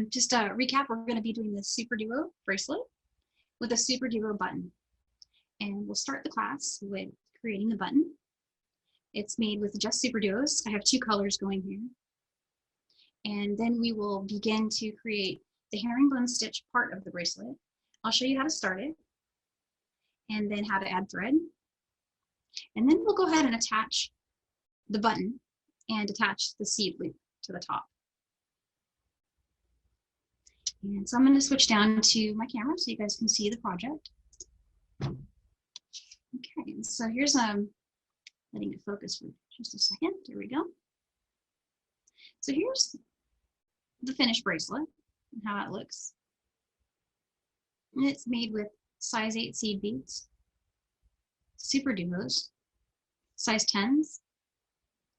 just a recap, we're going to be doing the Superduo bracelet with a Superduo button. And we'll start the class with creating the button. It's made with just Superduos. I have 2 colors going here. And then we will begin to create the herringbone stitch part of the bracelet. I'll show you how to start it and then how to add thread. And then we'll go ahead and attach the button and attach the seed loop to the top. And so I'm going to switch down to my camera so you guys can see the project. Okay, so here's letting it focus for just a second. There we go. So here's the finished bracelet and how it looks. And it's made with size 8 seed beads, Superduos, size 10s,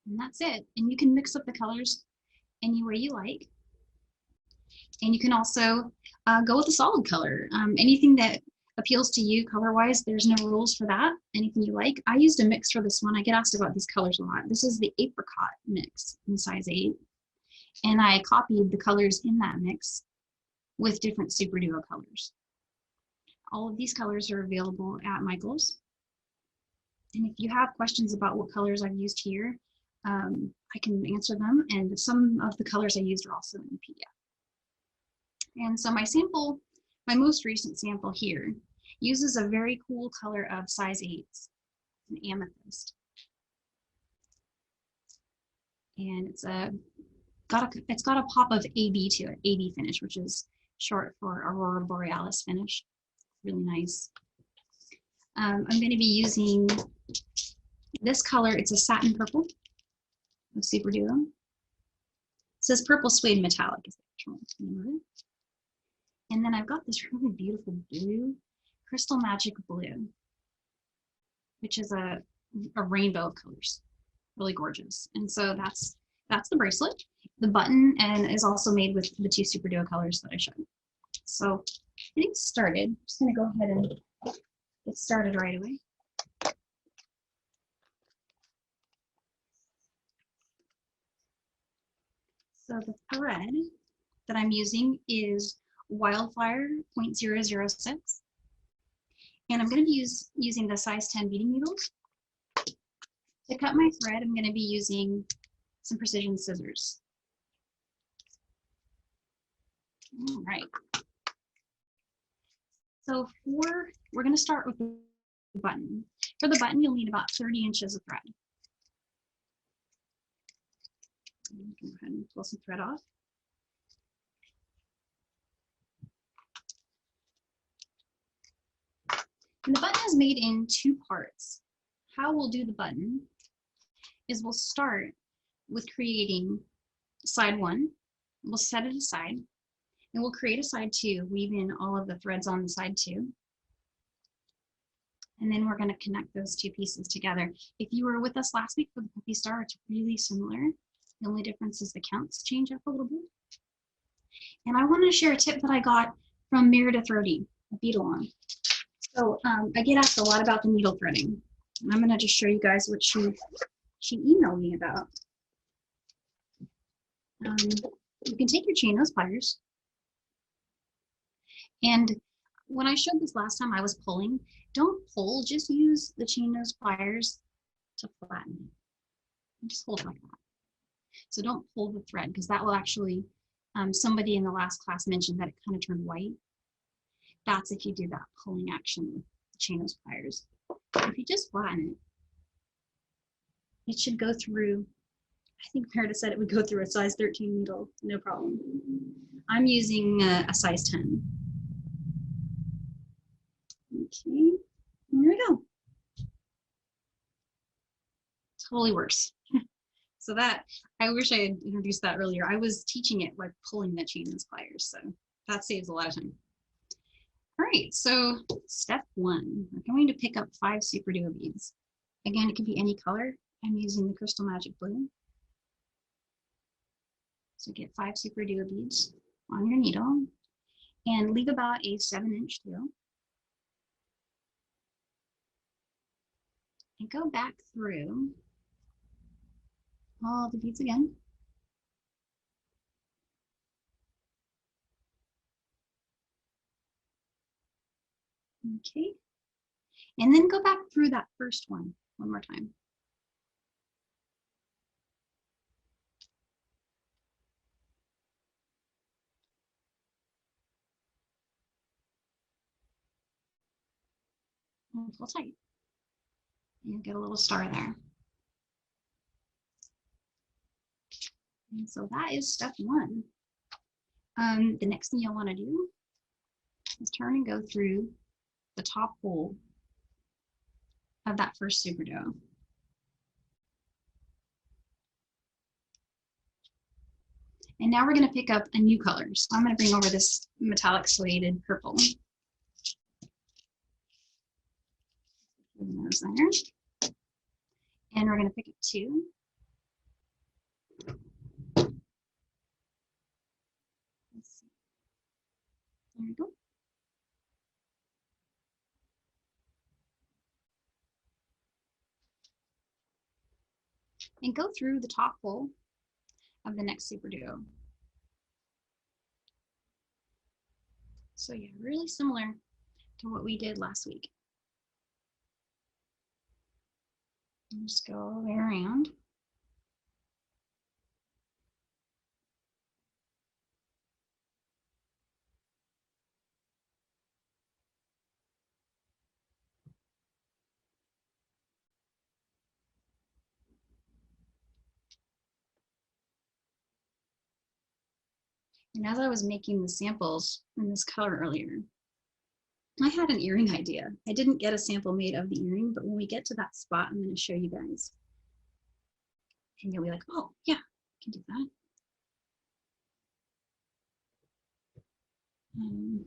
and that's it. And you can mix up the colors any way you like. And you can also go with a solid color. Anything that appeals to you color-wise, there's no rules for that. Anything you like. I used a mix for this one. I get asked about these colors a lot. This is the apricot mix in size 8. And I copied the colors in that mix with different Superduo colors. All of these colors are available at Michael's. And if you have questions about what colors I've used here, I can answer them. And some of the colors I used are also in the PDF. And so my sample, my most recent sample here, uses a very cool color of size 8s, an amethyst. And it's got a pop of AB to it, AB finish, which is short for Aurora Borealis finish. Really nice. I'm going to be using this color. It's a satin purple of Superduo. It says purple suede metallic is the actual name of it. And then I've got this really beautiful blue, Crystal Magic Blue, which is a rainbow of colors. Really gorgeous. And so that's the bracelet. The button and is also made with the 2 Superduo colors that I showed. So getting started, I'm just going to go ahead and get started right away. So the thread that I'm using is Wildfire 0.006. And I'm going to be using the size 10 beading needles. To cut my thread, I'm going to be using some precision scissors. All right. So we're going to start with the button. For the button, you'll need about 30 inches of thread. Go ahead and pull some thread off. And the button is made in 2 parts. How we'll do the button is we'll start with creating side 1. We'll set it aside. And we'll create a side 2, weave in all of the threads on the side 2. And then we're going to connect those 2 pieces together. If you were with us last week for the Puppy Star, it's really similar. The only difference is the counts change up a little bit. And I want to share a tip that I got from Meredith Rohde, a bead-along. So I get asked a lot about the needle threading. And I'm going to just show you guys what she emailed me about. You can take your chain nose pliers. And when I showed this last time, I was pulling. Don't pull, just use the chain nose pliers to flatten it. Just hold like that. So don't pull the thread, because that will actually, somebody in the last class mentioned that it kind of turned white. That's if you do that pulling action with the chain nose pliers. If you just flatten it, it should go through, I think Meredith said it would go through a size 13 needle, no problem. I'm using a size 10. Okay, there we go. Totally works. So that, I wish I had introduced that earlier. I was teaching it like pulling the chain nose pliers, so that saves a lot of time. All right, so step 1, we're going to pick up 5 Superduo beads. Again, it can be any color. I'm using the Crystal Magic Blue. So get 5 Superduo beads on your needle and leave about a 7-inch tail. And go back through all the beads again. Okay. And then go back through that first one more time. And pull tight. And you'll get a little star there. And so that is step one. The next thing you'll want to do is turn and go through the top hole of that first Superduo. And now we're going to pick up a new color. So I'm going to bring over this metallic suede purple. Those there. And we're going to pick up two. Let's see. There we go. And go through the top hole of the next Superduo. So yeah, really similar to what we did last week. And just go all the way around. And as I was making the samples in this color earlier, I had an earring idea. I didn't get a sample made of the earring, but when we get to that spot, I'm going to show you guys. And you'll be like, oh, yeah, I can do that.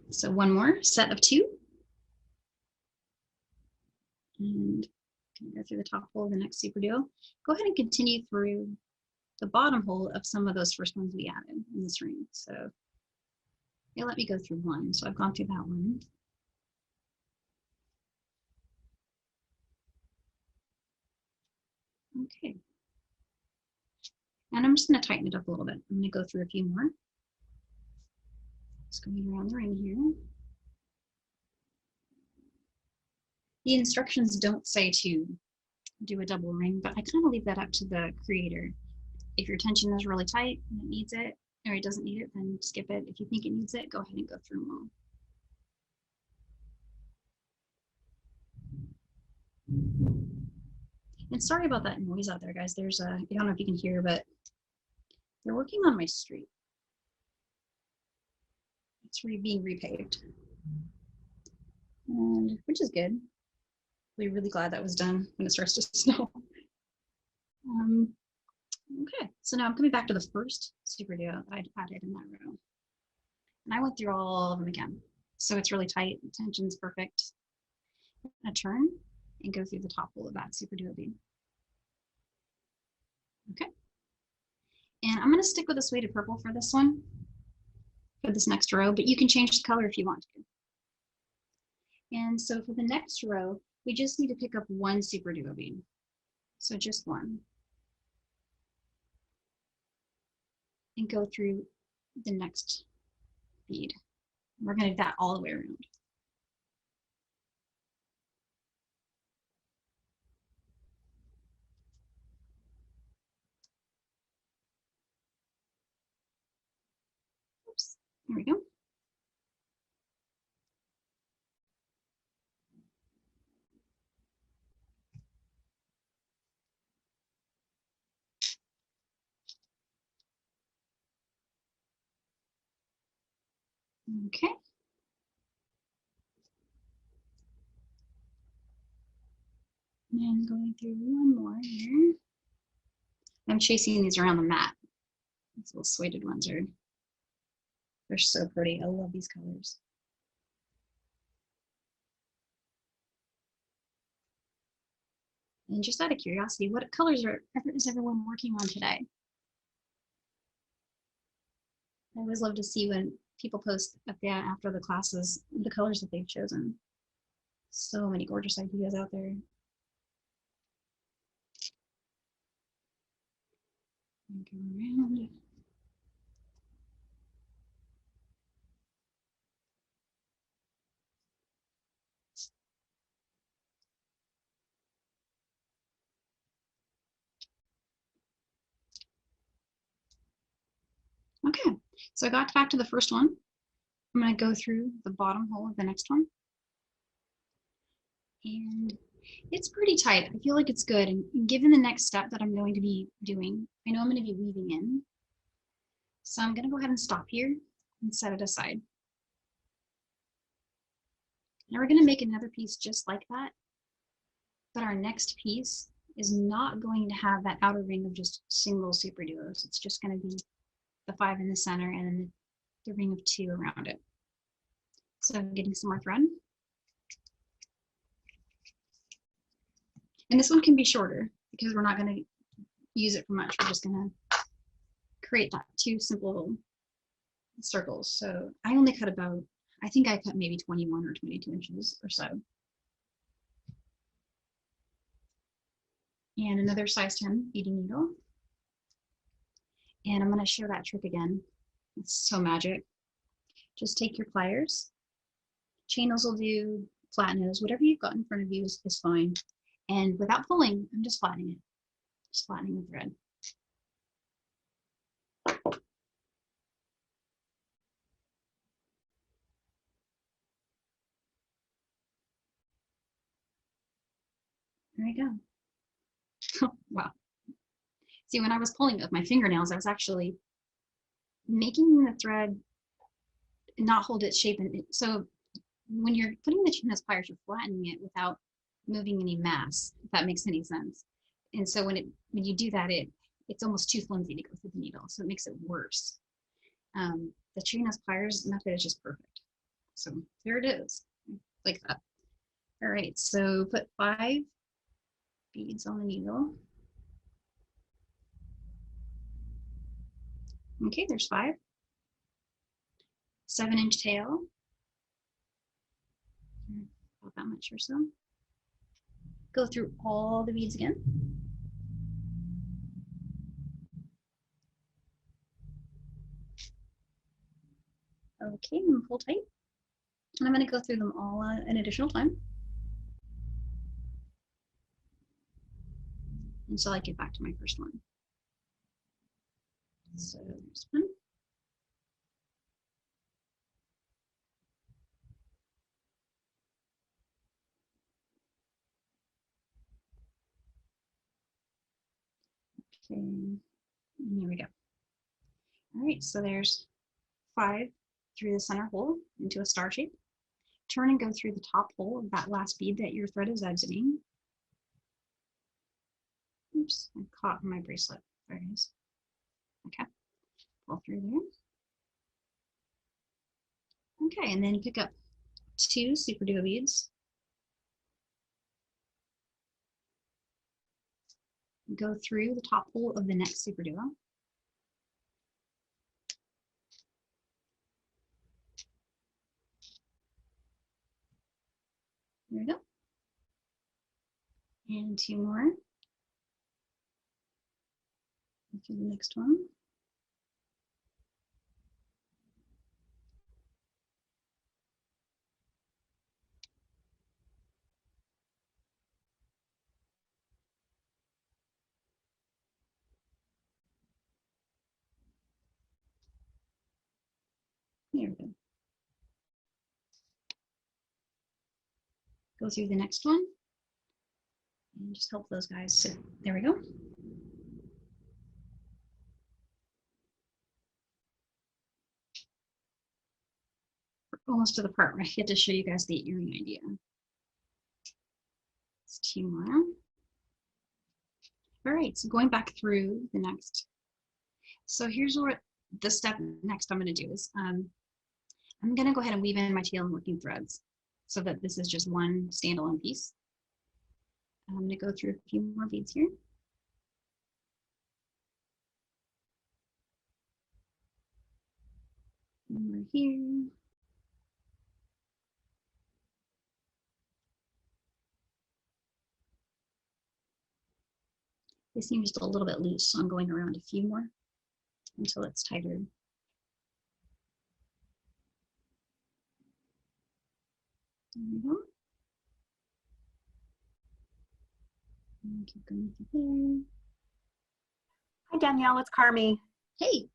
So one more set of two. And go through the top hole of the next Superduo. Go ahead and continue through the bottom hole of some of those first ones we added in this ring. So they let me go through one. So I've gone through that one. Okay. And I'm just going to tighten it up a little bit. I'm going to go through a few more. Just going around the ring here. The instructions don't say to do a double ring, but I kind of leave that up to the creator. If your tension is really tight and it needs it, or it doesn't need it, then skip it. If you think it needs it, go ahead and go through them all. And sorry about that noise out there, guys. There's I don't know if you can hear, but they're working on my street. It's being repaved, and which is good. We're really glad that was done when it starts to snow. Okay, so now I'm coming back to the first Superduo that I'd added in that row. And I went through all of them again. So it's really tight, the tension's perfect. I'm gonna turn and go through the top hole of that Superduo bead. Okay. And I'm gonna stick with the suede purple for this one, for this next row, but you can change the color if you want to. And so for the next row, we just need to pick up one Superduo bead. So just one. And go through the next bead. We're going to do that all the way around. Oops, there we go. Okay. And going through one more here. I'm chasing these around the mat. These little suede ones they're so pretty. I love these colors. And just out of curiosity, what colors is everyone working on today? I always love to see when people post after the classes the colors that they've chosen. So many gorgeous ideas out there. And go around. Okay, so I got back to the first one. I'm going to go through the bottom hole of the next one. And it's pretty tight. I feel like it's good. And given the next step that I'm going to be doing, I know I'm going to be weaving in. So I'm going to go ahead and stop here and set it aside. Now we're going to make another piece just like that. But our next piece is not going to have that outer ring of just single superduos. It's just going to be the 5 in the center and then the ring of 2 around it. So I'm getting some more thread. And this one can be shorter because we're not going to use it for much. We're just going to create that 2 simple circles. So I only cut about, I think I cut maybe 21 or 22 inches or so. And another size 10 beading needle. And I'm going to show that trick again. It's so magic. Just take your pliers. Chain nose will do, flat nose, whatever you've got in front of you is fine. And without pulling, I'm just flattening it. Just flattening the thread. There we go. Wow. See, when I was pulling with my fingernails, I was actually making the thread not hold its shape. And so when you're putting the chain nose pliers, you're flattening it without moving any mass, if that makes any sense. And so when you do that, it's almost too flimsy to go through the needle, so it makes it worse. The chain nose pliers method is just perfect. So there it is, like that. All right, so put 5 beads on the needle. Okay, there's 5. 7-inch tail, about that much or so. Go through all the beads again. Okay, and pull tight. And I'm going to go through them all an additional time until I get back to my first one. So there's one. Okay, and here we go. All right, so there's 5 through the center hole into a star shape. Turn and go through the top hole of that last bead that your thread is exiting. Oops, I caught my bracelet. There it is. Okay, pull through there. Okay, and then you pick up 2 Superduo beads. Go through the top hole of the next Superduo. There we go. And 2 more. Do the next one. There we go. Go through the next one and just help those guys sit. There we go. We're almost to the part where I get to show you guys the earring idea. It's 2 more. All right, so going back through the next. So here's what the step next I'm going to do is I'm going to go ahead and weave in my tail and working threads so that this is just one standalone piece. I'm going to go through a few more beads here. One more here. They seem just a little bit loose, so I'm going around a few more until it's tighter. There we go. And keep going through there. Hi, Danielle. It's Carmi. Hey.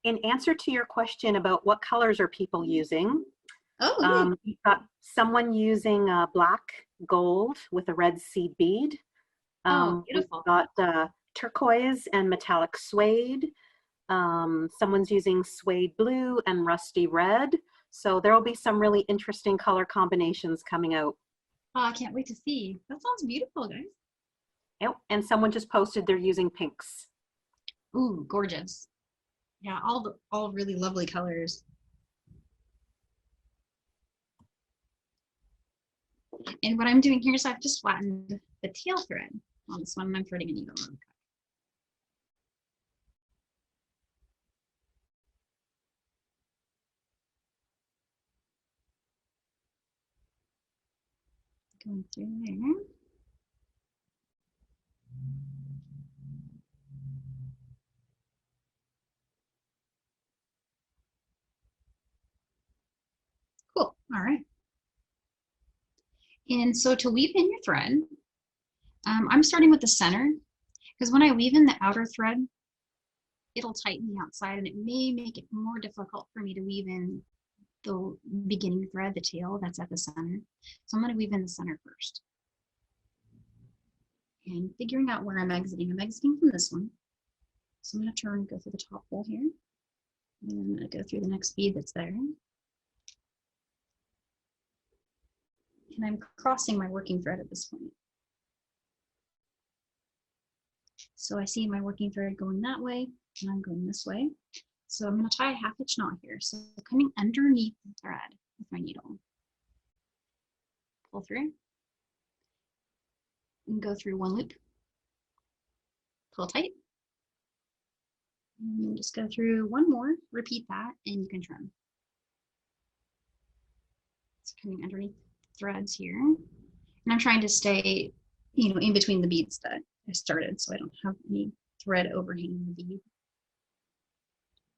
in answer to your question about what colors are people using, Oh, okay. you've got someone using black gold with a red seed bead. Oh, We've beautiful. got turquoise and metallic suede. Someone's using suede blue and rusty red. So there will be some really interesting color combinations coming out. Oh, I can't wait to see. That sounds beautiful, guys. Yep. And someone just posted they're using pinks. Ooh, gorgeous. Yeah, all really lovely colors. And what I'm doing here is I've just flattened the tail thread on this one, and I'm threading a needle on. Going through there. Cool. All right. And so to weave in your thread, I'm starting with the center because when I weave in the outer thread, it'll tighten the outside and it may make it more difficult for me to weave in the beginning thread, the tail that's at the center. So I'm going to weave in the center first. And figuring out where I'm exiting from this one. So I'm going to turn and go through the top hole here. And then I'm going to go through the next bead that's there. And I'm crossing my working thread at this point. So I see my working thread going that way, and I'm going this way. So I'm going to tie a 1/2 inch knot here. So coming underneath the thread with my needle. Pull through. And go through one loop. Pull tight. And just go through one more, repeat that, and you can trim. So coming underneath threads here. And I'm trying to stay, in between the beads that I started so I don't have any thread overhanging the bead.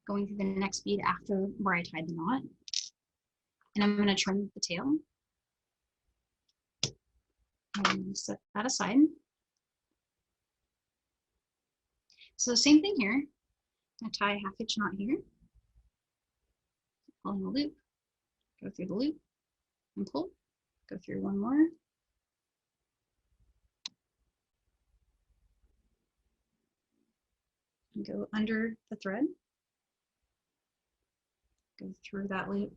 Going through the next bead after where I tied the knot. And I'm going to trim the tail. And set that aside. So same thing here. I tie a 1/2 inch knot here. Pulling the loop, go through the loop, and pull. Go through one more. And go under the thread. Go through that loop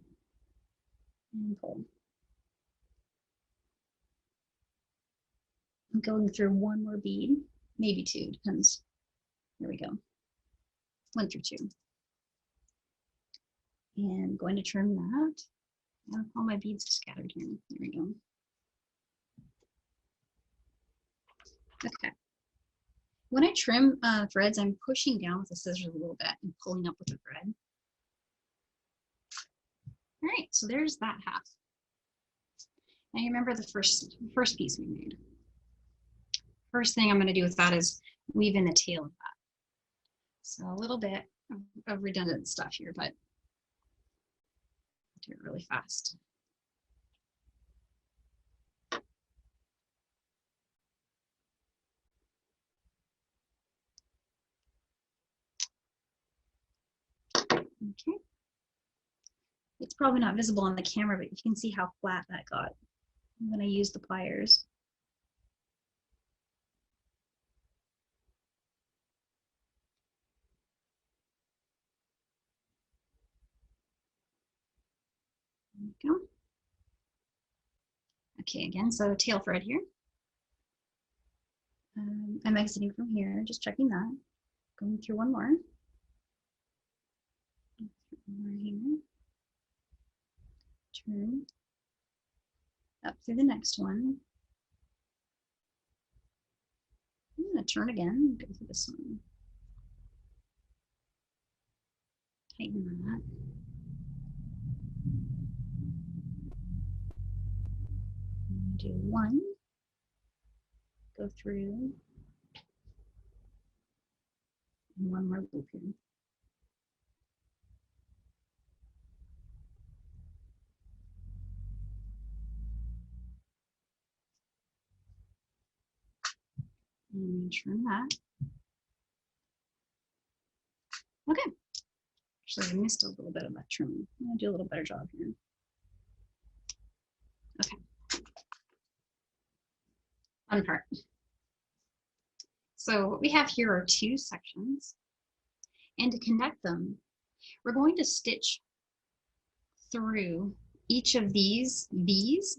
and pull. I'm going through one more bead, maybe two, depends. There we go. 1 through 2. And going to trim that. All my beads are scattered here. There we go. Okay. When I trim threads, I'm pushing down with the scissors a little bit and pulling up with the thread. All right, so there's that 1/2. Now you remember the first piece we made. First thing I'm going to do with that is weave in the tail of that. So a little bit of redundant stuff here, but I'll do it really fast. Okay. It's probably not visible on the camera, but you can see how flat that got when I used the pliers. There we go. Okay, again, so tail thread here. I'm exiting from here, just checking that. Going through one more. One more here. Turn. Up through the next one. I'm going to turn again, go through this one. Tighten that. Do one. Go through. And one more loop here. And turn that. Okay, Actually, I missed a little bit of that trimming. I'm gonna do a little better job here. Okay. Fun part. So what we have here are two sections, and to connect them, we're going to stitch through each of these V's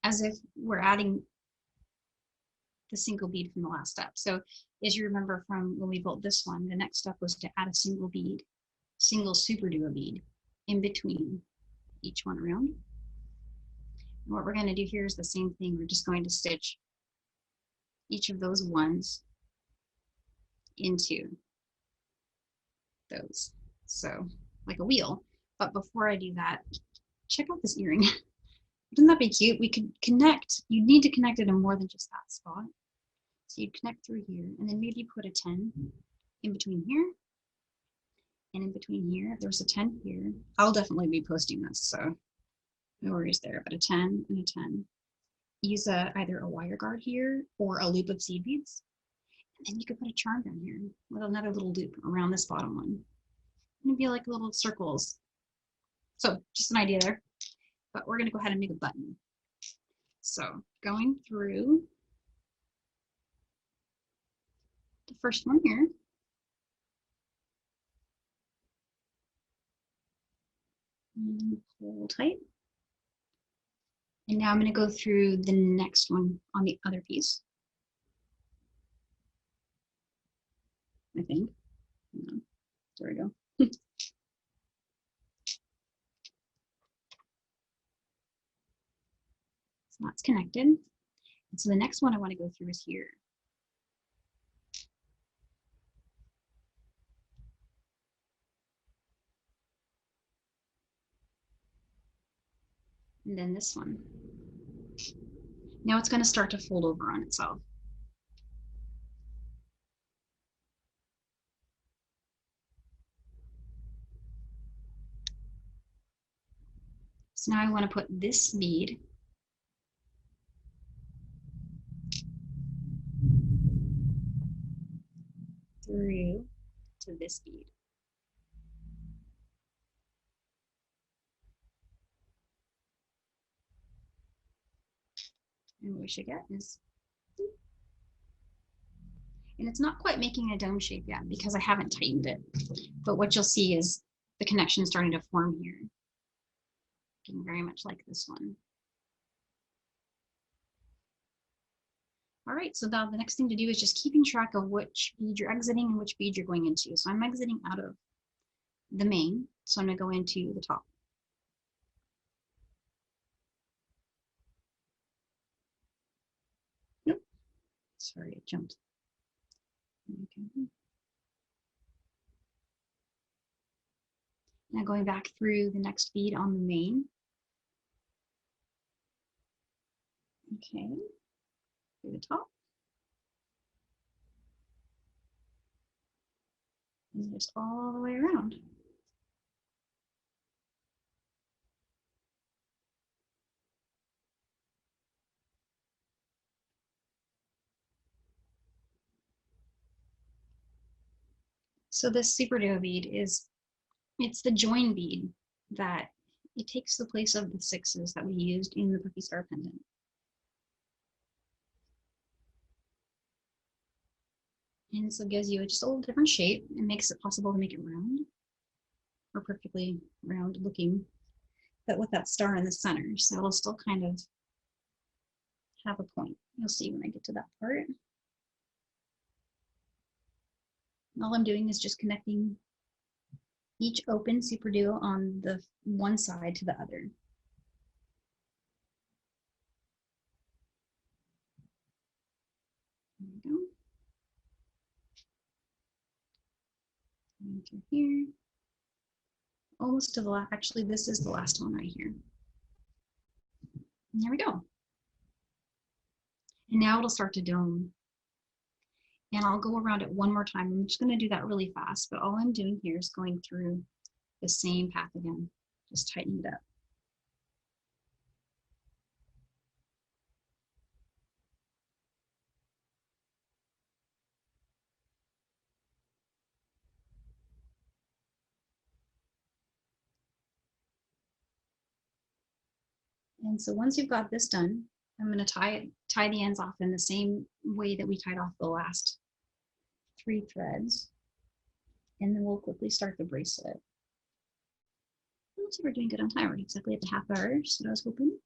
as if we're adding the single bead from the last step. So as you remember from when we built this one, the next step was to add a single bead, single Superduo bead in between each one around. And what we're going to do here is the same thing. We're just going to stitch each of those ones into those. So like a wheel. But before I do that, check out this earring. Wouldn't that be cute? We could connect. You'd need to connect it in more than just that spot. So you'd connect through here and then maybe put a 10 in between here and in between here. If there's a 10 here, I'll definitely be posting this, so no worries there, but a 10 and a 10. Use either a wire guard here or a loop of seed beads. And then you could put a charm down here with another little loop around this bottom one. And it'd be like little circles. So just an idea there. But we're gonna go ahead and make a button. So going through the first one here. And pull tight. And now I'm going to go through the next one on the other piece. I think. There we go. So that's connected. And so the next one I want to go through is here. And then this one. Now it's going to start to fold over on itself. So now I want to put this bead through to this bead. And what we should get is, and it's not quite making a dome shape yet because I haven't tightened it. But what you'll see is the connection starting to form here. Looking very much like this one. All right, so now the next thing to do is just keeping track of which bead you're exiting and which bead you're going into. So I'm exiting out of the main, so I'm gonna go into the top. Nope, sorry, it jumped. Okay. Now going back through the next bead on the main. Okay, through the top. And just all the way around. So this Superduo bead it's the join bead that it takes the place of the 6s that we used in the Puffy Star pendant. And so it gives you just a little different shape. It makes it possible to make it round or perfectly round looking, but with that star in the center. So it'll still kind of have a point. You'll see when I get to that part. And all I'm doing is just connecting each open Superduo on the one side to the other. There we go. Into here. Almost to the last, actually this is the last one right here. And there we go. And now it'll start to dome. And I'll go around it one more time. I'm just going to do that really fast, but all I'm doing here is going through the same path again, just tightening it up. And so once you've got this done, I'm going to tie the ends off in the same way that we tied off the last 3 threads. And then we'll quickly start the bracelet. Looks like we're doing good on time. We're exactly at the half hour, so I was hoping.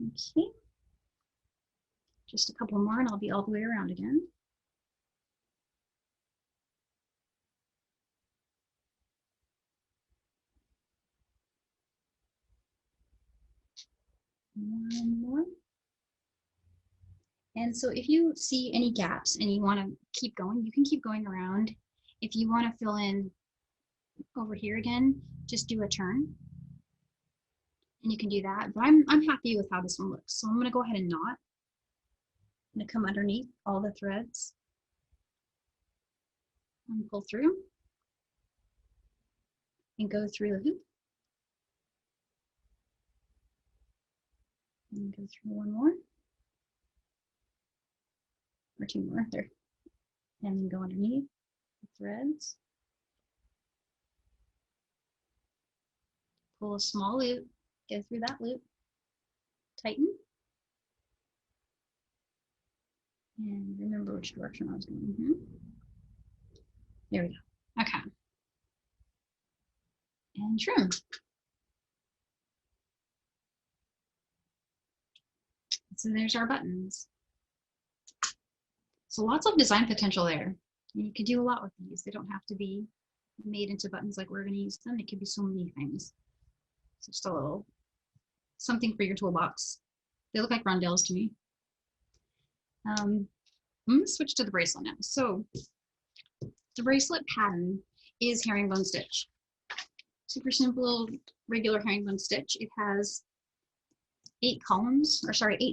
Okay. Just a couple more and I'll be all the way around again. One more. And so if you see any gaps and you want to keep going, you can keep going around. If you want to fill in over here again, just do a turn. And you can do that. But I'm happy with how this one looks. So I'm going to go ahead and knot. I'm going to come underneath all the threads and pull through and go through the hoop. And go through one more. Or 2 more there, and then go underneath the threads, pull a small loop, go through that loop, tighten, and remember which direction I was going. There we go. Okay, and trim. So there's our buttons. So lots of design potential there. You could do a lot with these. They don't have to be made into buttons like we're going to use them. It could be so many things. So just a little something for your toolbox. They look like rondelles to me. I'm going to switch to the bracelet now. So the bracelet pattern is herringbone stitch. Super simple, regular herringbone stitch. It has 8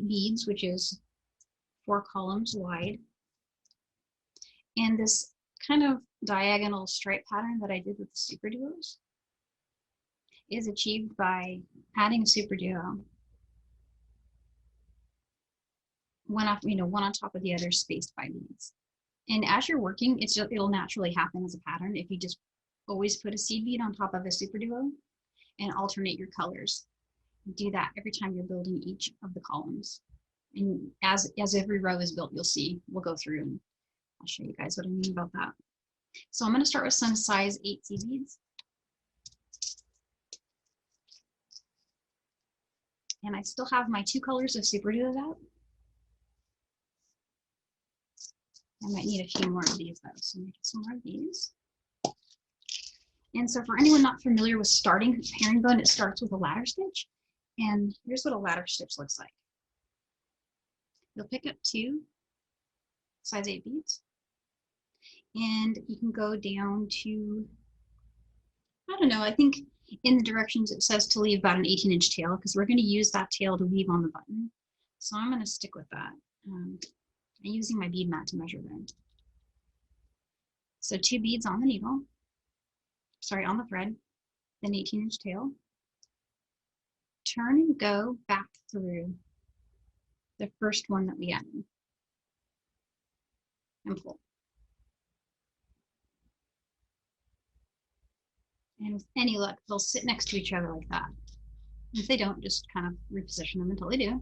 beads, which is 4 columns wide. And this kind of diagonal stripe pattern that I did with the Superduos is achieved by adding a Superduo, one on top of the other, spaced by beads. And as you're working, it'll naturally happen as a pattern if you just always put a seed bead on top of a Superduo and alternate your colors. Do that every time you're building each of the columns. And as every row is built, you'll see, we'll go through and I'll show you guys what I mean about that. So I'm going to start with some size 8 seed beads. And I still have my 2 colors of Superduos out. I might need a few more of these though, so make some more of these. And so for anyone not familiar with starting herringbone, it starts with a ladder stitch. And here's what a ladder stitch looks like. You'll pick up 2 size 8 beads. And you can go down to, I don't know, I think in the directions it says to leave about an 18-inch tail because we're going to use that tail to weave on the button. So I'm going to stick with that. I'm using my bead mat to measure them. So 2 beads on the needle, on the thread, then 18-inch tail. Turn and go back through the first one that we added and pull. And with any luck, they'll sit next to each other like that. If they don't, just kind of reposition them until they do.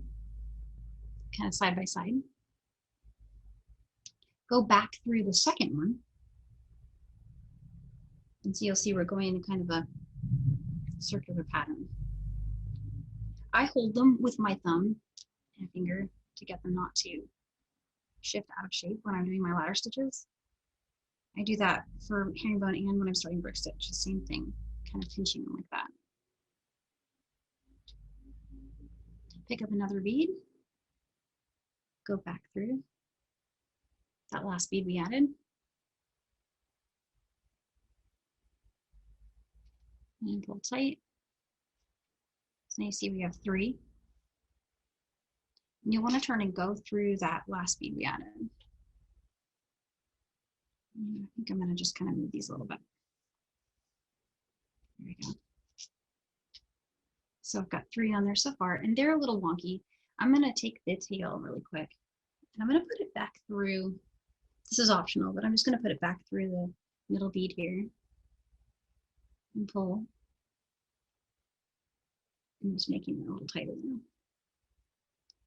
Kind of side by side. Go back through the second one. And so you'll see we're going in kind of a circular pattern. I hold them with my thumb and finger to get them not to shift out of shape when I'm doing my ladder stitches. I do that for herringbone and when I'm starting brick stitch, the same thing, kind of pinching them like that. Pick up another bead, go back through that last bead we added. And pull tight. So now you see we have 3. And you'll want to turn and go through that last bead we added. I think I'm going to just kind of move these a little bit. There we go. So I've got 3 on there so far, and they're a little wonky. I'm going to take the tail really quick, and I'm going to put it back through. This is optional, but I'm just going to put it back through the middle bead here. and pull. I'm just making it a little tighter now.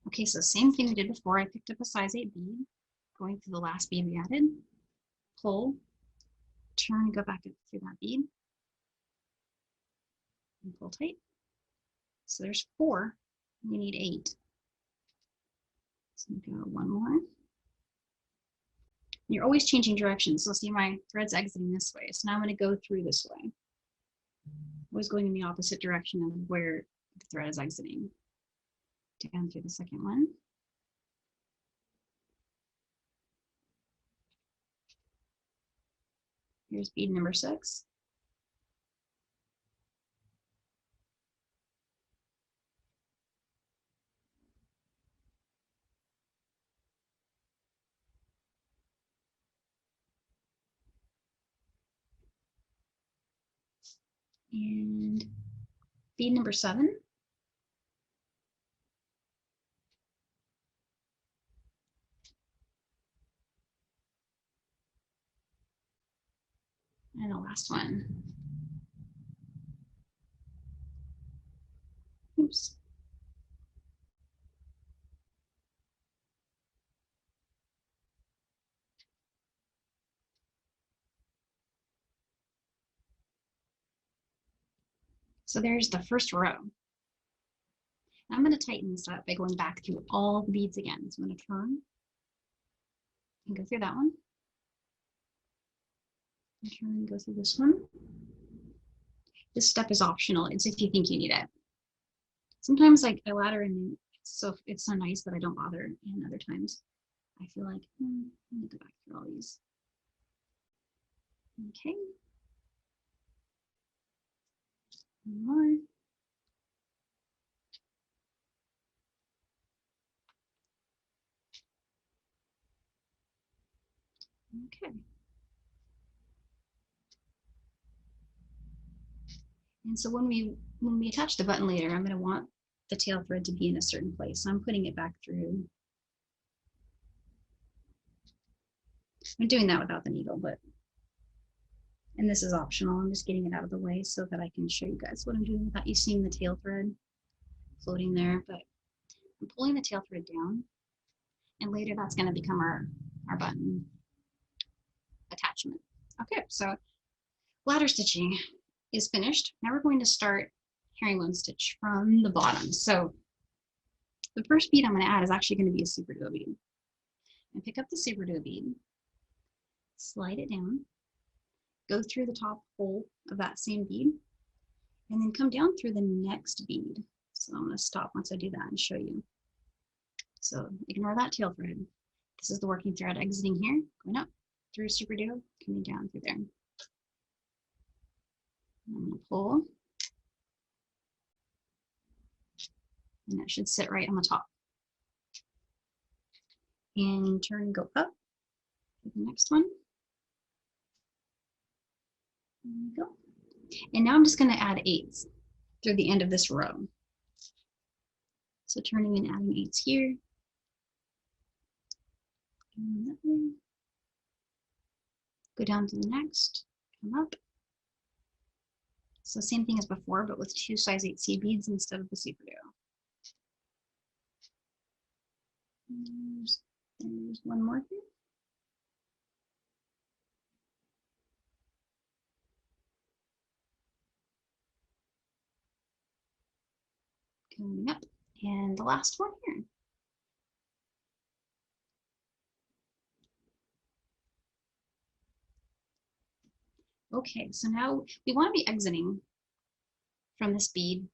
Okay, so same thing we did before. I picked up a size 8 bead, going through the last bead we added, pull, turn, go back up through that bead, and pull tight. So there's 4, we need 8. So I'm gonna go one more. You're always changing directions. So see my thread's exiting this way. So now I'm going to go through this way. Always going in the opposite direction of where the thread is exiting. Down through the second one. Here's bead number 6. And bead number 7. And the last one. Oops. So there's the first row. I'm going to tighten this up by going back through all the beads again. So I'm going to turn and go through that one. And turn and go through this one. This step is optional. It's if you think you need it. Sometimes like I ladder and it's so nice that I don't bother, and other times I feel like let me go back through all these. Okay. One more. Okay. And so when we attach the button later, I'm going to want the tail thread to be in a certain place. So I'm putting it back through. I'm doing that without the needle, and this is optional. I'm just getting it out of the way so that I can show you guys what I'm doing without you seeing the tail thread floating there. But I'm pulling the tail thread down, and later that's going to become our button attachment. Okay, so ladder stitching is finished. Now we're going to start herringbone stitch from the bottom. So the first bead I'm going to add is actually going to be a Superduo bead. And pick up the Superduo bead, slide it down, go through the top hole of that same bead, and then come down through the next bead. So I'm going to stop once I do that and show you. So ignore that tail thread. This is the working thread exiting here, going up through Superduo, coming down through there. I'm going to pull, and that should sit right on the top. And turn and go up to the next one. There we go. And now I'm just going to add 8s through the end of this row. So turning and adding 8s here. And that way. Go down to the next, come up. So same thing as before, but with 2 size 8 seed beads instead of the Superduo. There's one more here. Coming up, and the last one here. Okay, so now we want to be exiting from this bead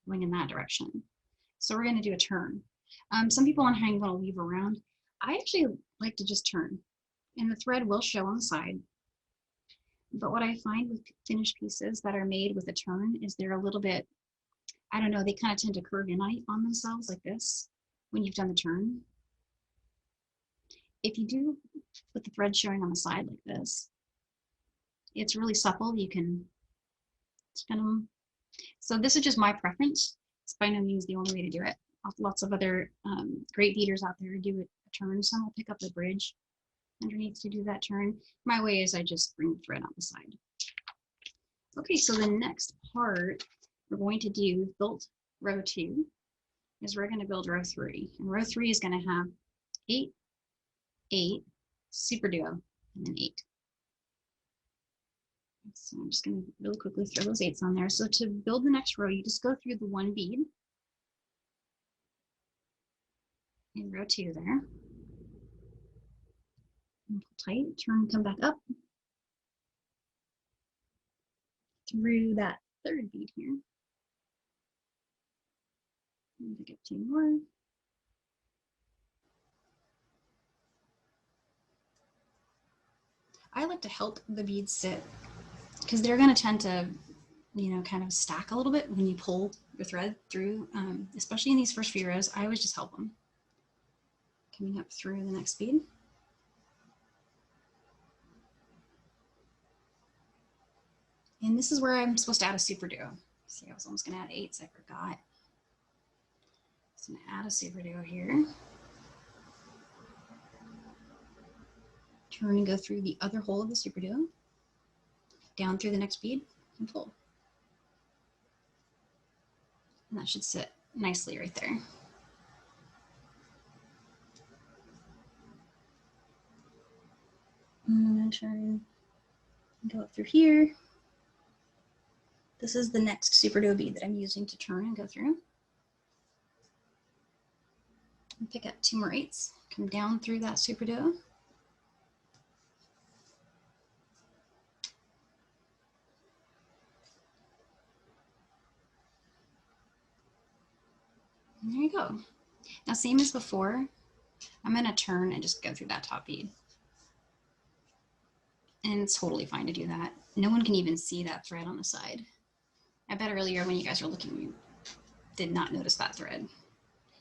going in that direction. So we're going to do a turn. Some people on herringbone will weave around. I actually like to just turn, and the thread will show on the side. But what I find with finished pieces that are made with a turn is they're a little bit, I don't know, they kind of tend to curve in on themselves like this when you've done the turn. If you do with the thread showing on the side like this, it's really supple. You can spin them. So this is just my preference. It's by no means the only way to do it. Lots of other great beaders out there do a turn. Some will pick up the bridge underneath to do that turn. My way is I just bring the thread on the side. Okay, so the next part we're going to do, built row 2, is we're going to build row 3. And row 3 is going to have 8, 8, Superduo, and then 8. So I'm just going to really quickly throw those 8s on there. So to build the next row, you just go through the 1 bead in row 2 there. And pull tight, turn, come back up through that 3rd bead here. And pick up 2 more. I like to help the beads sit because they're going to tend to, you know, kind of stack a little bit when you pull your thread through, especially in these first few rows. I always just help them. Coming up through the next bead. And this is where I'm supposed to add a Superduo. See, I was almost going to add 8s, I forgot. So I'm going to add a Superduo here. Turn and go through the other hole of the Superduo, down through the next bead, and pull. And that should sit nicely right there. I'm going to try and go up through here. This is the next Superduo bead that I'm using to turn and go through. And pick up 2 more 8s, come down through that Superduo. And there you go. Now, same as before, I'm going to turn and just go through that top bead. And it's totally fine to do that. No one can even see that thread on the side. I bet earlier when you guys were looking, you did not notice that thread.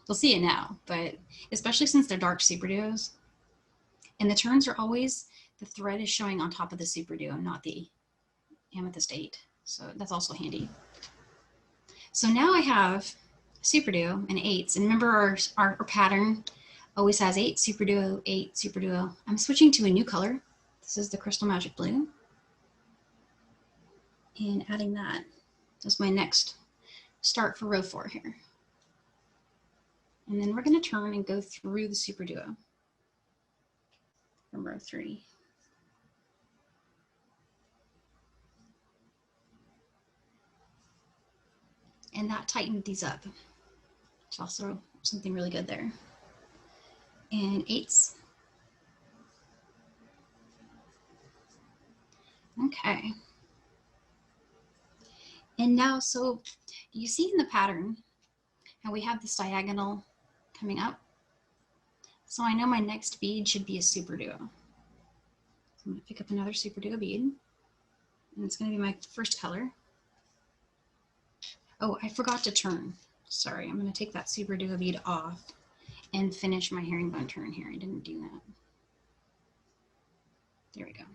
You'll see it now, but especially since they're dark Superduos, and the turns are always, the thread is showing on top of the Superduo, not the amethyst 8. So that's also handy. So now I have Superduo and 8s, and remember our pattern always has 8 Superduo, 8 Superduo. I'm switching to a new color. This is the Crystal Magic Blue. And adding that as my next start for row 4 here. And then we're going to turn and go through the Superduo from row 3. And that tightened these up. It's also something really good there. And 8s. Okay. And now, so you see in the pattern how we have this diagonal coming up. So I know my next bead should be a Superduo. So I'm going to pick up another Superduo bead, and it's going to be my first color. Oh, I forgot to turn. Sorry, I'm going to take that Superduo bead off and finish my herringbone turn here. I didn't do that. There we go.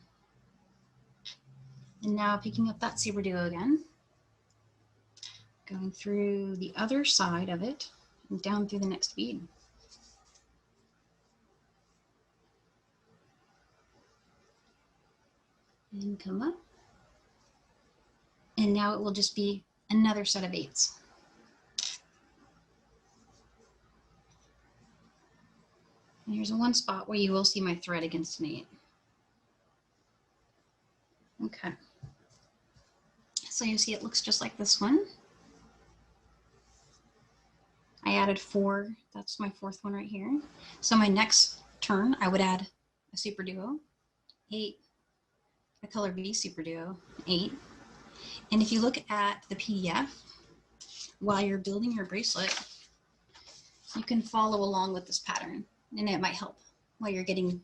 And now picking up that Superduo again, going through the other side of it and down through the next bead. And come up. And now it will just be another set of 8s. And here's one spot where you will see my thread against an 8. Okay. So you see it looks just like this one. I added 4, that's my 4th one right here. So my next turn, I would add a Superduo, 8, a color B Superduo, 8. And if you look at the PDF, while you're building your bracelet, you can follow along with this pattern, and it might help while you're getting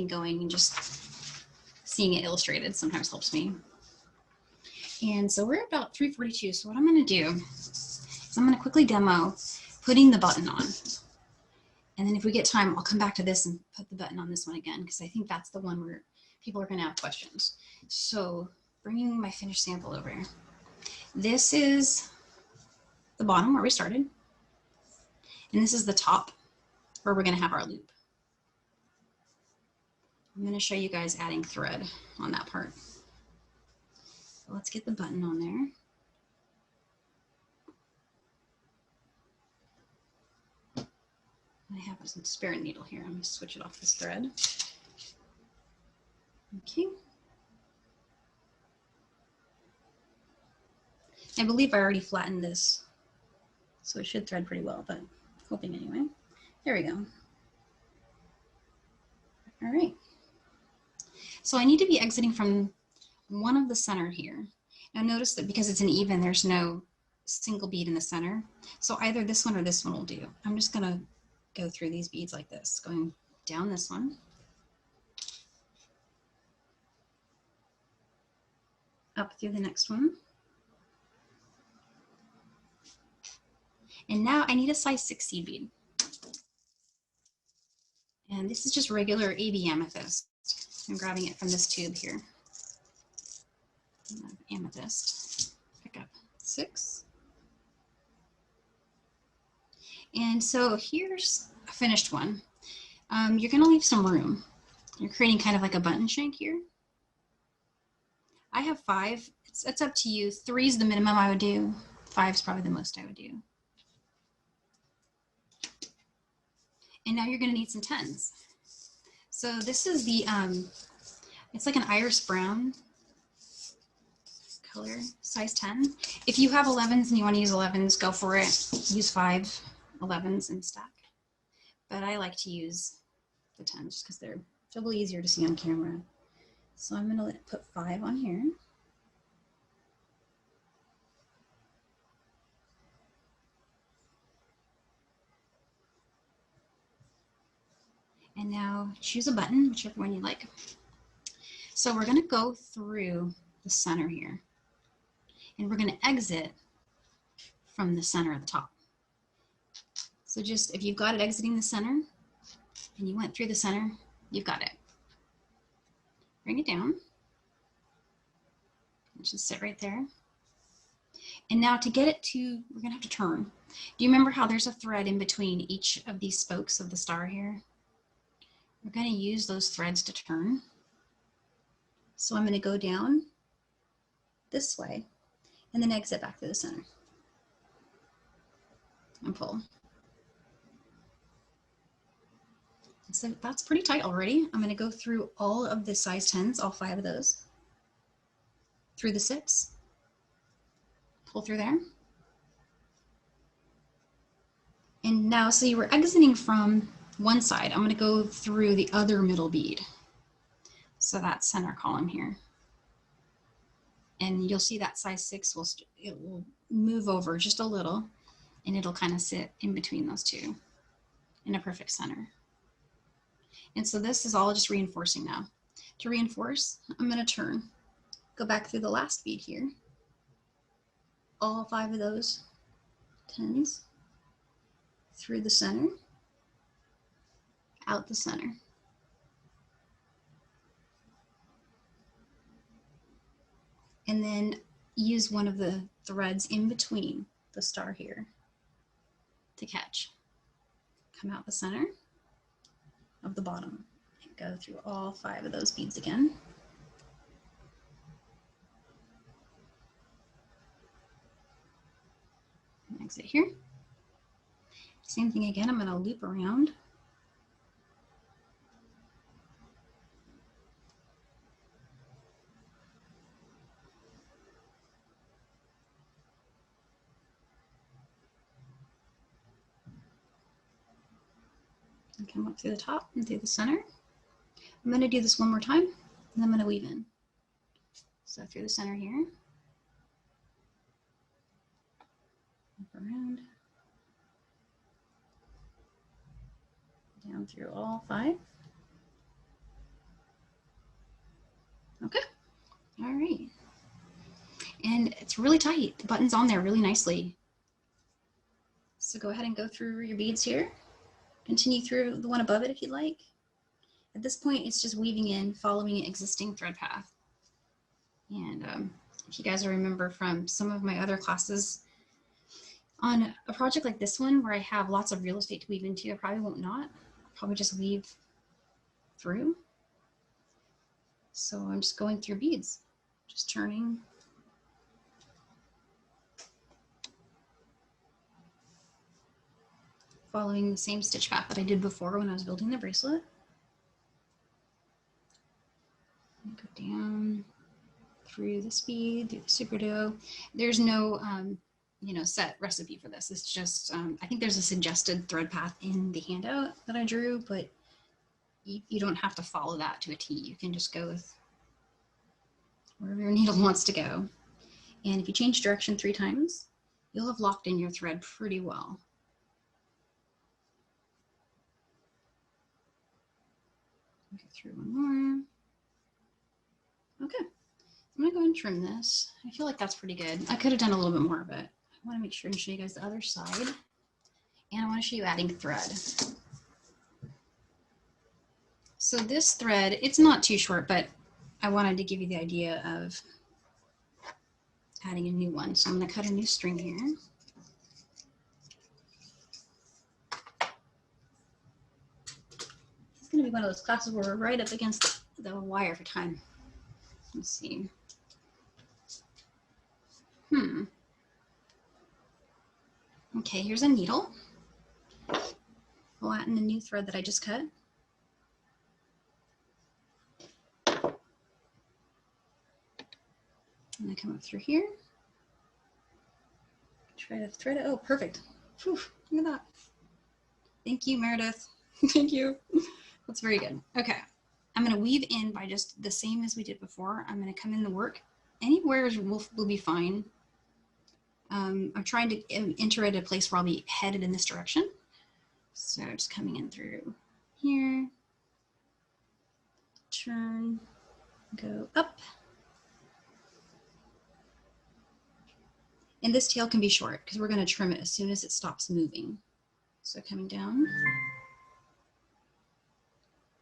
going, and just seeing it illustrated sometimes helps me. And so we're at about 3:42. So what I'm going to do is I'm going to quickly demo putting the button on. And then if we get time, I'll come back to this and put the button on this one again, because I think that's the one where people are going to have questions. So bringing my finished sample over here. This is the bottom where we started. And this is the top where we're going to have our loop. I'm going to show you guys adding thread on that part. So let's get the button on there. I have a spare needle here. I'm going to switch it off this thread. Okay. I believe I already flattened this, so it should thread pretty well, but hoping anyway. There we go. All right. So I need to be exiting from one of the center here. Now notice that because it's an even, there's no single bead in the center. So either this one or this one will do. I'm just going to go through these beads like this, going down this one, up through the next one. And now I need a size 6 seed bead. And this is just regular AB amethyst. I'm grabbing it from this tube here. Amethyst, pick up 6. And so here's a finished one. You're gonna leave some room. You're creating kind of like a button shank here. I have 5, it's up to you. 3 is the minimum I would do. 5 is probably the most I would do. And now you're gonna need some 10s. So this is the, it's like an iris brown color, size 10. If you have 11s and you want to use 11s, go for it. Use 5 11s and stack. But I like to use the 10s just because they're a little easier to see on camera. So I'm going to put 5 on here. And now choose a button, whichever one you like. So we're going to go through the center here. And we're going to exit from the center at the top. So just, if you've got it exiting the center and you went through the center, you've got it. Bring it down. Just sit right there. And now to get it to, we're going to have to turn. Do you remember how there's a thread in between each of these spokes of the star here? We're going to use those threads to turn. So I'm going to go down this way and then exit back to the center and pull. So that's pretty tight already. I'm going to go through all of the size 10s, all 5 of those, through the 6, pull through there. And now, so you were exiting from one side, I'm going to go through the other middle bead. So that center column here. And you'll see that size 6 will move over just a little, and it'll kind of sit in between those two in a perfect center. And so this is all just reinforcing now. To reinforce, I'm going to turn, go back through the last bead here, all 5 of those 10s, through the center, out the center. And then use one of the threads in between the star here to catch. Come out the center of the bottom and go through all 5 of those beads again. And exit here. Same thing again, I'm going to loop around. And come up through the top and through the center. I'm going to do this one more time, and then I'm going to weave in. So through the center here, up around, down through all 5. Okay, all right. And it's really tight. The button's on there really nicely. So go ahead and go through your beads here. Continue through the one above it if you'd like. At this point, it's just weaving in, following an existing thread path. And if you guys remember from some of my other classes, on a project like this one where I have lots of real estate to weave into, I probably won't not. I'll probably just weave through. So I'm just going through beads, just turning following the same stitch path that I did before when I was building the bracelet. Go down through this bead, through the Superduo. There's no, you know, set recipe for this. It's just, I think there's a suggested thread path in the handout that I drew, but you don't have to follow that to a T. You can just go with wherever your needle wants to go. And if you change direction 3 times, you'll have locked in your thread pretty well. Go through one more. Okay, I'm gonna go and trim this. I feel like that's pretty good. I could have done a little bit more of it. I wanna make sure and show you guys the other side. And I wanna show you adding thread. So this thread, it's not too short, but I wanted to give you the idea of adding a new one. So I'm gonna cut a new string here. It's gonna be one of those classes where we're right up against the wire for time. Let's see. Okay, here's a needle. Flatten the new thread that I just cut. And I come up through here. Try to thread it. Oh, perfect. Whew, look at that. Thank you, Meredith. Thank you. That's very good. Okay. I'm going to weave in by just the same as we did before. I'm going to come in the work. Anywhere will be fine. I'm trying to enter at a place where I'll be headed in this direction. So just coming in through here, turn, go up. And this tail can be short because we're going to trim it as soon as it stops moving. So coming down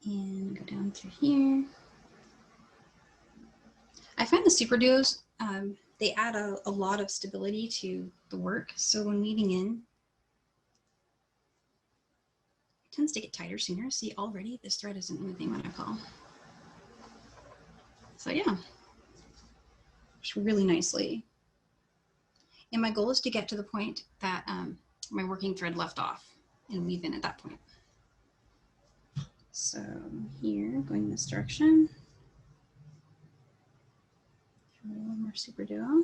and go down through here. I find the Superduos, they add a lot of stability to the work. So when weaving in, it tends to get tighter sooner. See, already this thread isn't moving when I pull. So yeah, it's really nicely. And my goal is to get to the point that my working thread left off and weave in at that point. So here, going this direction. One more Superduo.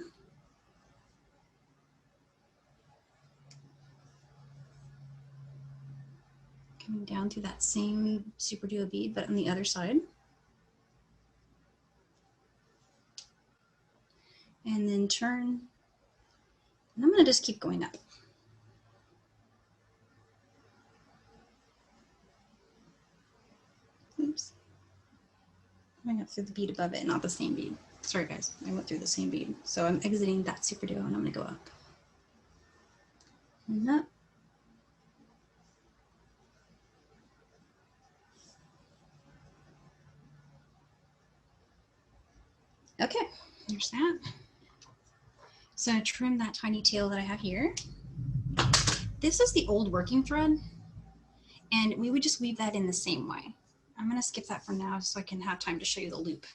Coming down through that same Superduo bead, but on the other side. And then turn. And I'm going to just keep going up. Oops. Going up through the bead above it, not the same bead. Sorry guys, I went through the same bead. So I'm exiting that Superduo and I'm going to go up. And up. Okay, there's that. So trim that tiny tail that I have here. This is the old working thread, and we would just weave that in the same way. I'm going to skip that for now so I can have time to show you the loop.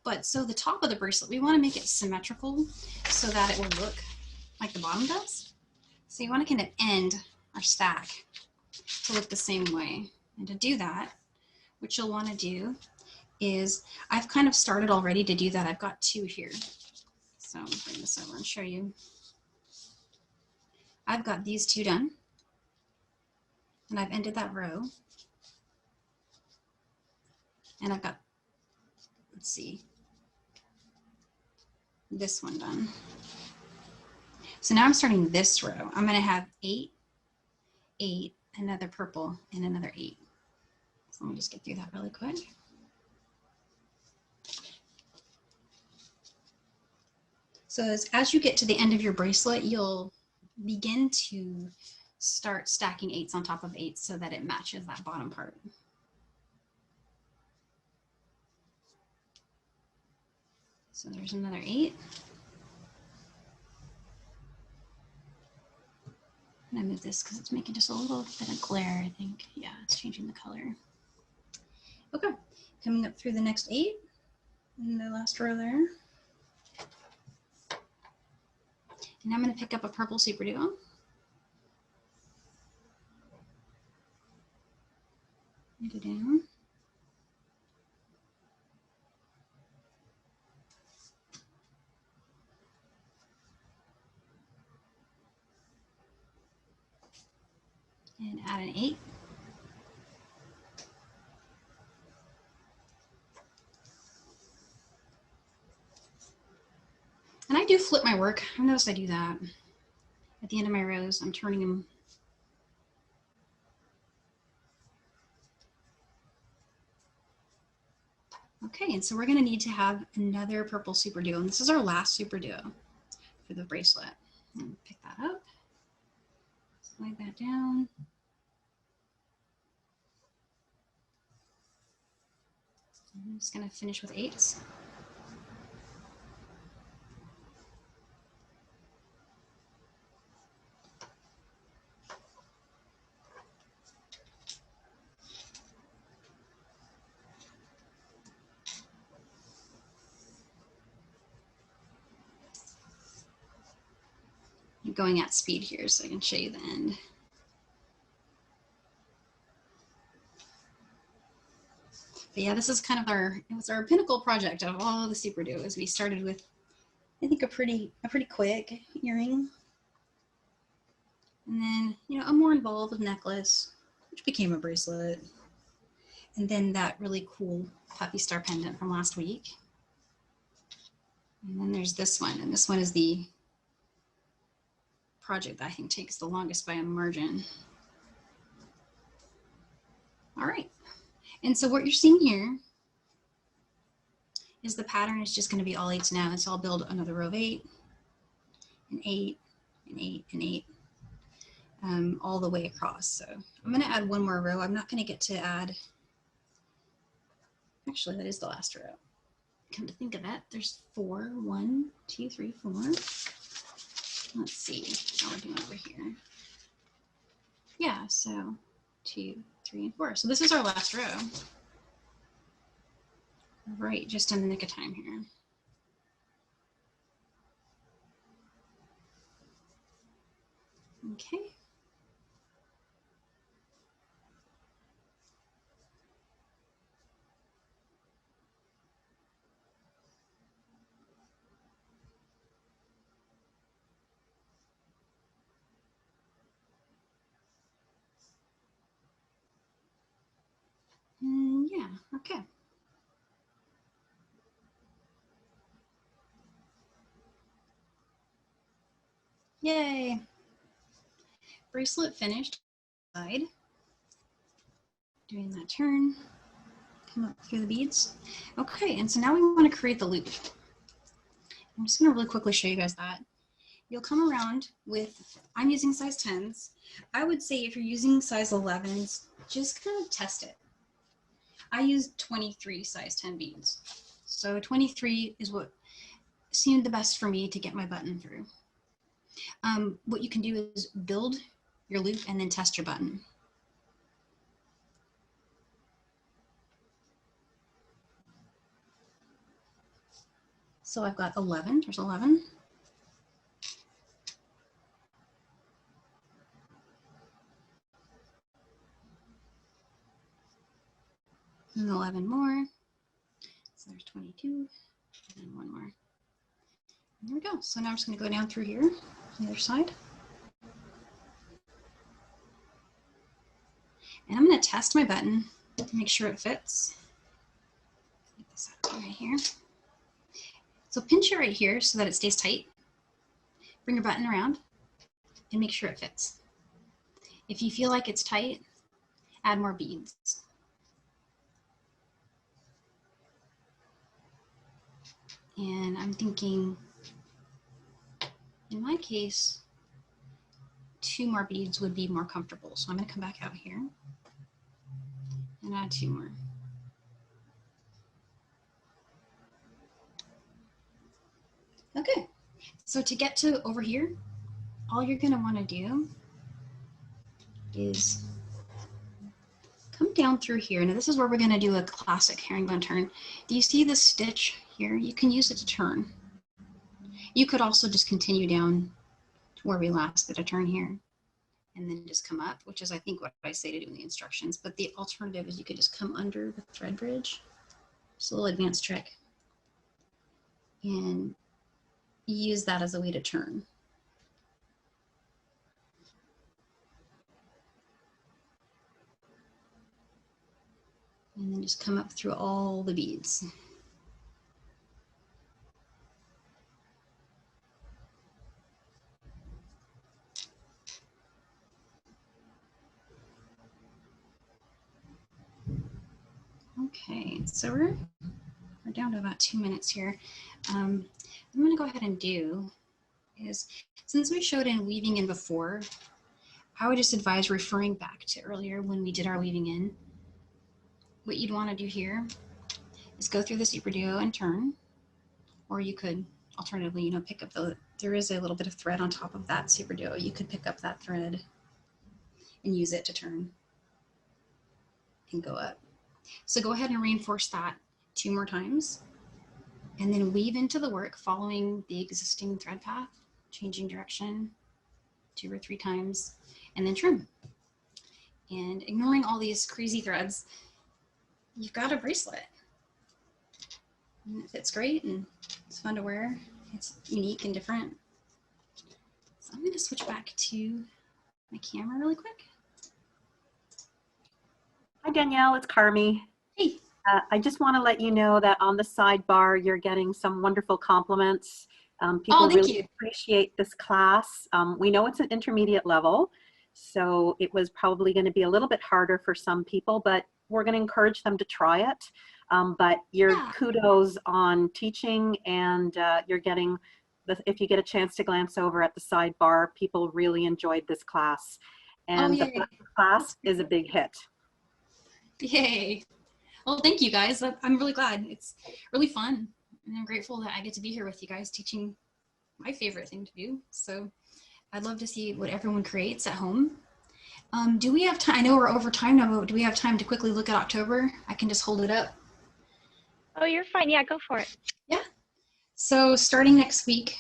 But so the top of the bracelet, we want to make it symmetrical so that it will look like the bottom does. So you want to kind of end our stack to look the same way. And to do that, what you'll want to do is, I've kind of started already to do that. I've got 2 here. So I'm going to bring this over and show you. I've got these 2 done. And I've ended that row. And I've got, let's see, this one done. So now I'm starting this row. I'm going to have 8, 8, another purple, and another 8. So let me just get through that really quick. So as you get to the end of your bracelet, you'll begin to start stacking 8s on top of 8s so that it matches that bottom part. So there's another 8. And I move this because it's making just a little bit of glare, I think. Yeah, it's changing the color. Okay, coming up through the next 8 in the last row there. And I'm going to pick up a purple Superduo. I'm gonna go down. And add an 8. And I do flip my work. I've noticed I do that. At the end of my rows, I'm turning them. Okay, and so we're going to need to have another purple Superduo, and this is our last Superduo for the bracelet. Pick that up, slide that down. I'm just going to finish with 8s. I'm going at speed here so I can show you the end. But yeah, this is kind of it was our pinnacle project of all the Superduos. We started with, I think, a pretty quick earring. And then, you know, a more involved necklace, which became a bracelet. And then that really cool puppy star pendant from last week. And then there's this one, and this one is the project that I think takes the longest by a margin. All right, and so what you're seeing here is the pattern is just going to be all 8s now. So I'll build another row of 8, and 8, and 8, and 8, all the way across. So I'm going to add one more row. I'm not going to get to add, actually that is the last row. Come to think of it, there's 4, 1, 2, 3, 4. Let's see how we're doing over here. Yeah, so 2, 3, and 4. So this is our last row. Right, just in the nick of time here. Okay. Yeah, okay. Yay. Bracelet finished. Side. Doing that turn. Come up through the beads. Okay, and so now we want to create the loop. I'm just going to really quickly show you guys that. You'll come around with, I'm using size 10s. I would say if you're using size 11s, just kind of test it. I used 23 size 10 beads. So 23 is what seemed the best for me to get my button through. What you can do is build your loop and then test your button. So I've got 11, there's 11. And 11 more. So there's 22, and one more. And there we go. So now I'm just going to go down through here on the other side. And I'm going to test my button to make sure it fits. Get this out right here. So pinch it right here so that it stays tight. Bring your button around and make sure it fits. If you feel like it's tight, add more beads. And I'm thinking, in my case, 2 more beads would be more comfortable. So I'm going to come back out here and add 2 more. Okay, so to get to over here, all you're going to want to do is come down through here. Now this is where we're going to do a classic herringbone turn. Do you see this stitch here? You can use it to turn. You could also just continue down to where we last did a turn here and then just come up, which is I think what I say to do in the instructions. But the alternative is you could just come under the thread bridge. Just a little advanced trick. And use that as a way to turn. And then just come up through all the beads. Okay, so we're down to about 2 minutes here. I'm going to go ahead and do is, since we showed in weaving in before, I would just advise referring back to earlier when we did our weaving in. What you'd want to do here is go through the Superduo and turn, or you could alternatively, you know, pick up there is a little bit of thread on top of that Superduo. You could pick up that thread and use it to turn and go up. So go ahead and reinforce that 2 more times, and then weave into the work following the existing thread path, changing direction 2 or 3 times, and then trim. And ignoring all these crazy threads, you've got a bracelet. And it fits great and it's fun to wear. It's unique and different. So I'm going to switch back to my camera really quick. Hi, Danielle, it's Carmi. Hey. I just want to let you know that on the sidebar, you're getting some wonderful compliments. People really appreciate this class. We know it's an intermediate level, so it was probably going to be a little bit harder for some people, but we're going to encourage them to try it. But your kudos on teaching, and you're getting, if you get a chance to glance over at the sidebar, people really enjoyed this class. And the class is a big hit. Yay. Well, thank you guys. I'm really glad. It's really fun. And I'm grateful that I get to be here with you guys teaching my favorite thing to do. So I'd love to see what everyone creates at home. Do we have time? I know we're over time now, but do we have time to quickly look at October? I can just hold it up. Oh, you're fine. Yeah, go for it. Yeah. So starting next week,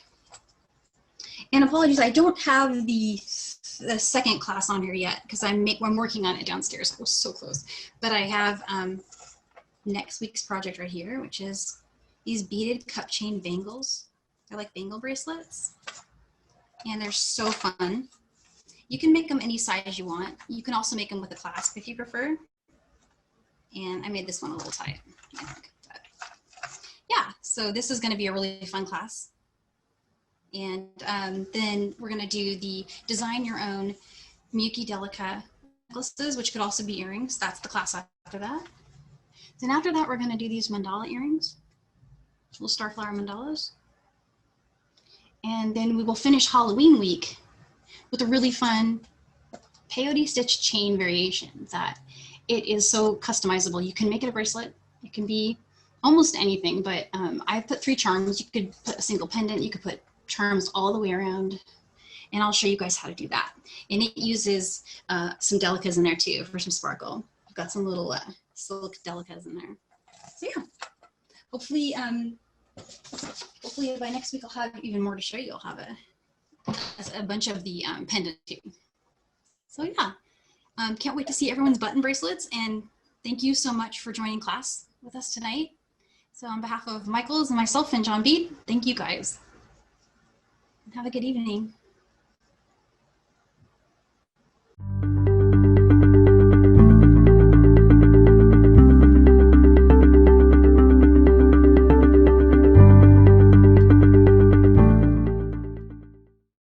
and apologies, I don't have the second class on here yet because I'm working on it downstairs. I was so close. But I have next week's project right here, which is these beaded cup chain bangles. They're like bangle bracelets, and they're so fun. You can make them any size you want. You can also make them with a clasp if you prefer. And I made this one a little tight, I think. But yeah, so this is going to be a really fun class. And then we're going to do the design your own Miyuki Delica necklaces, which could also be earrings. That's the class after that. Then after that, we're going to do these mandala earrings, little starflower mandalas. And then we will finish Halloween week with a really fun peyote stitch chain variation that it is so customizable. You can make it a bracelet. It can be almost anything, but I put 3 charms. You could put a single pendant. You could put charms all the way around, and I'll show you guys how to do that. And it uses some delicas in there too for some sparkle. I've got some little silk delicas in there. So yeah, hopefully by next week I'll have even more to show you. I'll have a bunch of the pendant too. So yeah, can't wait to see everyone's button bracelets, and thank you so much for joining class with us tonight. So on behalf of Michaels and myself and John Bead, thank you guys. Have a good evening.